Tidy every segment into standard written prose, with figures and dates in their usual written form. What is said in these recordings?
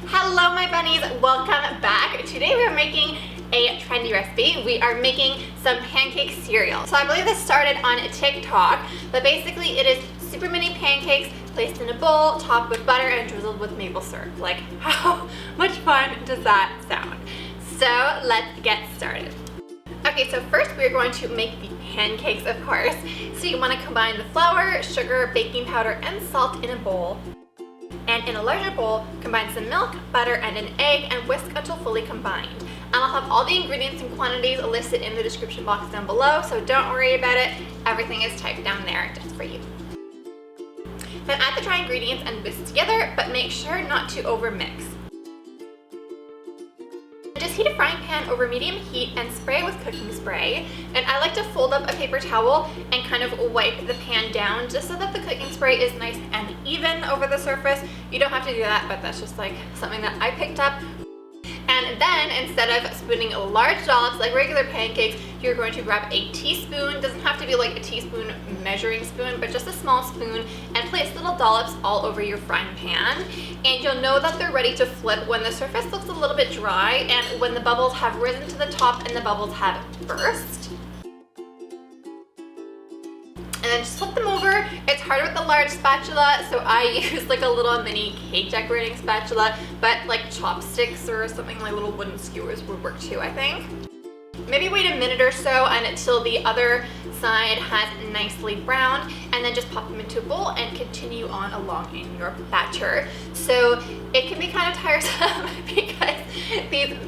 Hello my bunnies, welcome back. Today we are making a trendy recipe. We are making some pancake cereal. So I believe this started on TikTok, but basically it is super mini pancakes placed in a bowl, topped with butter and drizzled with maple syrup. Like, how much fun does that sound? So let's get started. Okay, so first we're going to make the pancakes, of course. So you want to combine the flour, sugar, baking powder, and salt in a bowl. And in a larger bowl, combine some milk, butter, and an egg and whisk until fully combined. And I'll have all the ingredients and quantities listed in the description box down below, so don't worry about it. Everything is typed down there just for you. Then add the dry ingredients and whisk together, but make sure not to overmix. Just heat a frying pan over medium heat and spray it with cooking spray. And I like to fold up a paper towel and kind of wipe the pan down just so that the cooking spray is nice and even over the surface. You don't have to do that, but that's just like something that I picked up. And then instead of spooning large dollops like regular pancakes, you're going to grab a teaspoon. Doesn't have to be like a teaspoon measuring spoon, but just a small spoon, and place little dollops all over your frying pan. And you'll know that they're ready to flip when the surface looks a little bit dry and when the bubbles have risen to the top and the bubbles have burst. And then just flip them over. It's harder with the large spatula, so I use like a little mini cake decorating spatula, but like chopsticks or something like little wooden skewers would work too, I think. Maybe wait a minute or so until the other side has nicely browned, and then just pop them into a bowl and continue on along in your batter. So it can be kind of tiresome because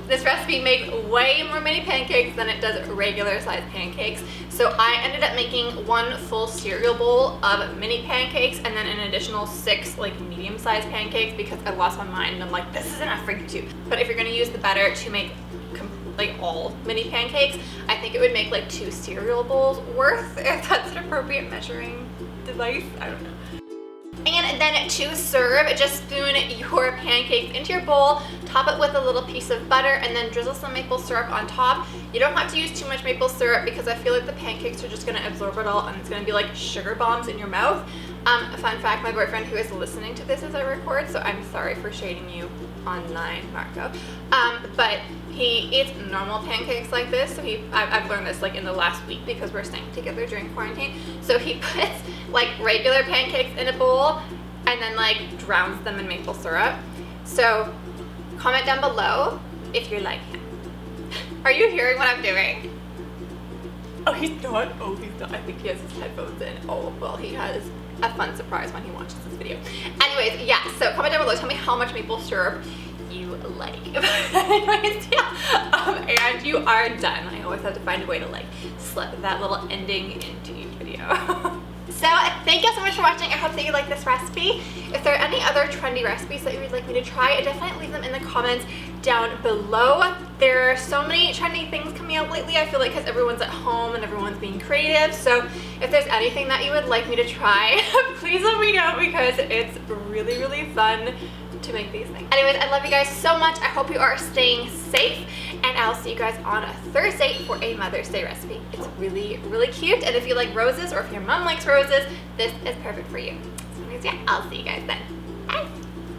this recipe makes way more mini pancakes than it does regular sized pancakes. So I ended up making one full cereal bowl of mini pancakes and then an additional 6 like medium sized pancakes because I lost my mind and I'm like, this is enough for you two. But if you're going to use the batter to make like all mini pancakes, I think it would make like 2 cereal bowls worth, if that's an appropriate measuring device. I don't know. And then to serve, just spoon your pancakes into your bowl, top it with a little piece of butter, and then drizzle some maple syrup on top. You don't have to use too much maple syrup because I feel like the pancakes are just going to absorb it all and it's going to be like sugar bombs in your mouth. Fun fact, my boyfriend who is listening to this as I record, so I'm sorry for shading you online, Marco, but he eats normal pancakes like this. So I've learned this like in the last week because we're staying together during quarantine. So he puts like regular pancakes in a bowl and then like drowns them in maple syrup. So comment down below if you're like him. Are you hearing what I'm doing? Oh, he's not. Oh, he's not. I think he has his headphones in. Oh, well, he has a fun surprise when he watches this video. Anyways, yeah, so comment down below. Tell me how much maple syrup you like. Anyways, yeah. And you are done. I always have to find a way to like slip that little ending into your video. So thank you so much for watching. I hope that you like this recipe. If there are any other trendy recipes that you would like me to try, definitely leave them in the comments down below. There are so many trendy things coming out lately, I feel like, because everyone's at home and everyone's being creative. So if there's anything that you would like me to try, please let me know because it's really, really fun to make these things. Anyways, I love you guys so much. I hope you are staying safe, and I'll see you guys on a Thursday for a Mother's Day recipe. It's really, really cute, and if you like roses or if your mom likes roses, this is perfect for you. So anyways, yeah, I'll see you guys then.